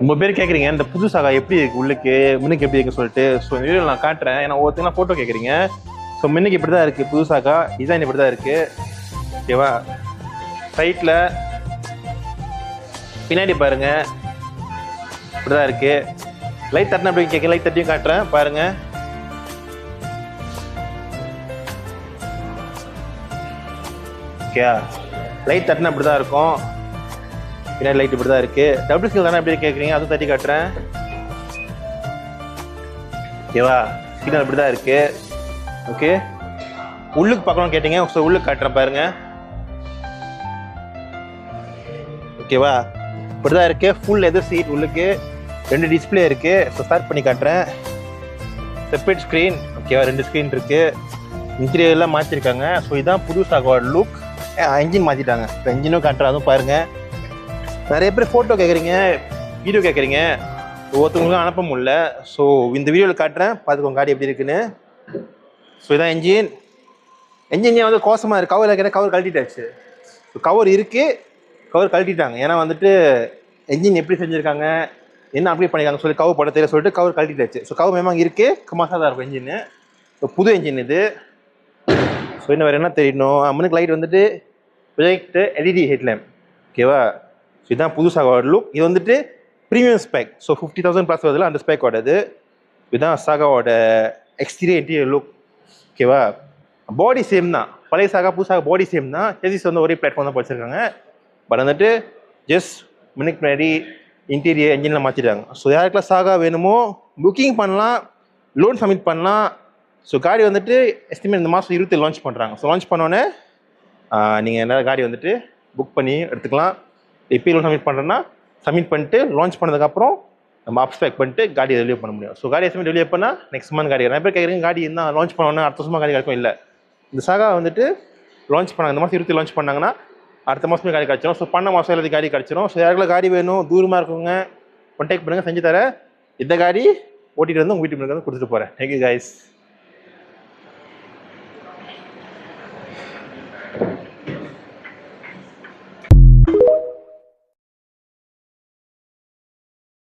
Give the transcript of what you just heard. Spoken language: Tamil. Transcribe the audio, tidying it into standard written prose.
ரொம்ப பேர் கேட்குறீங்க இந்த புது சாகா எப்படி இருக்கு உள்ளுக்கு மின்னுக்கு எப்படி இருக்குன்னு சொல்லிட்டு. ஸோ இந்த வீடியோ நான் காட்டுறேன். ஏன்னா ஒவ்வொருத்தங்களாம் ஃபோட்டோ கேட்குறீங்க. ஸோ மின்னுக்கு இப்படி தான் இருக்குது, புது சாகா டிசைன் இப்படி தான் இருக்குது. ஓகேவா? சைட்டில் பின்னாடி பாருங்க இப்படி தான் இருக்குது. லைட் தட்டினா எப்படி கேட்க, லைட் தட்டியும் காட்டுறேன் பாருங்க. ஓகே, லைட் தட்டினா இப்படி தான் இருக்கும். பின்னாடி லைட் இப்படி தான் இருக்குது. டபுள் ஸ்கிரீன் தானே எப்படி கேட்குறீங்க, அதுவும் தட்டி காட்டுறேன். ஓகேவா? ஸ்கிரீன் இப்படி தான் இருக்குது. ஓகே, உள்ளுக்கு பார்க்கணும்னு கேட்டீங்க. ஸோ உள்ளுக்கு காட்டுறேன் பாருங்க. ஓகேவா? இப்படி தான் இருக்குது. ஃபுல் லெதர் சீட், உள்ளுக்கு 2 டிஸ்பிளே இருக்குது. ஸோ ஸ்டார்ட் பண்ணி காட்டுறேன். Separate screen. ஓகேவா? 2 ஸ்க்ரீன் இருக்குது. இன்டீரியர்லாம் மாற்றிருக்காங்க. ஸோ இதுதான் புது சாகாவோட லுக். என்ஜின் மாற்றிட்டாங்க. இப்போ என்ஜினும் காட்டுறேன், அதுவும் பாருங்கள். நிறைய பேர் ஃபோட்டோ கேட்குறீங்க, வீடியோ கேட்குறீங்க, ஒவ்வொருத்தவங்களுக்கும் அனுப்ப முடியல. ஸோ இந்த வீடியோவில் காட்டுறேன், பார்த்துக்கோங்க காடி எப்படி இருக்குன்னு. ஸோ இதான் என்ஜின். என்ஜின் வந்து கோசமாக இருக்குது. கவர் கேட்டால் கவர் கழட்டிட்டாச்சு. ஸோ கவர் இருக்குது, கவர் கழட்டிட்டாங்க. ஏன்னா வந்துட்டு என்ஜின் எப்படி செஞ்சுருக்காங்க, என்ன அப்டேட் பண்ணியிருக்காங்க சொல்லி கவர் போட தெரியல சொல்லிட்டு கவர் கழட்டிட்டாச்சு. ஸோ கவர் மேமாக இருக்குது, கமாசாக தான் இருக்கும் என்ஜின்னு. ஸோ புது என்ஜின் இது. ஸோ இன்னும் வேறு என்ன தெரியணும், அம்மனுக்கு லைட் வந்துட்டு ப்ரொஜெக்ட் எல்இடி ஹெட்லேம்ப். ஓகேவா? ஸோ இதுதான் புது சாகாவோட லுக். இது வந்துட்டு ப்ரீமியம் ஸ்பெக். ஸோ 50,000 ப்ளஸ் வருதுல, அந்த ஸ்பெக் ஓடது. இதுதான் சாகாவோட எக்ஸ்டீரியர் இன்டீரியர் லுக். ஓகேவா? பாடி சேம் தான், பழைய சாகா புது சாகா பாடி சேம் தான். சேசிஸ் வந்து ஒரே பிளாட்ஃபார்ம் தான் படிச்சிருக்காங்க. பட் வந்துட்டு ஜஸ்ட் மினிட் முன்னாடி இன்டீரியர் என்ஜினில் மாற்றிட்டாங்க. ஸோ யாருக்கெல்லாம் சாகா வேணுமோ புக்கிங் பண்ணலாம், லோன் சப்மிட் பண்ணலாம். ஸோ காடி வந்துட்டு எஸ்டிமேட் இந்த மாதம் 20 லான்ச் பண்ணுறாங்க. ஸோ லான்ச் பண்ணோன்னே நீங்கள் என்ன காடி வந்துட்டு புக் பண்ணி எடுத்துக்கலாம். எப்போ லோன் சப்மிட் பண்ணுறேன்னா சப்மிட் பண்ணிட்டு லான்ச் பண்ணதுக்கப்புறம் நம்ம அப்ஸ்பெக்ட் பண்ணிட்டு காடி டெலிவரி பண்ண முடியும். ஸோ காடி எஸ்டிமேட் டெலிவரி பண்ணால் நெக்ஸ்ட் மந்த் காடி. நிறைய பேர் கேட்குறீங்க காடி என்ன லான்ச் பண்ணோன்னா அடுத்த வருஷமாக காடி கிடைக்கும். இல்லை, இந்த சாகா வந்துட்டு லான்ச் பண்ணாங்க, இந்த மாதம் 20 லான்ச் பண்ணாங்கன்னா அடுத்த மாதமே காடி கிடச்சிடும். ஸோ பண்ண மாதம் எல்லாத்தையும் காடி கிடச்சிடும். ஸோ யாருக்கெல்லாம் காடி வேணும், தூரமாக இருக்கவங்க கான்டாக்ட் பண்ணுங்கள், செஞ்சு தரேன். இந்த காடி ஓட்டிகிட்டு வந்து உங்கள் வீட்டுக்கு வந்து கொடுத்துட்டு போகிறேன். Thank you guys.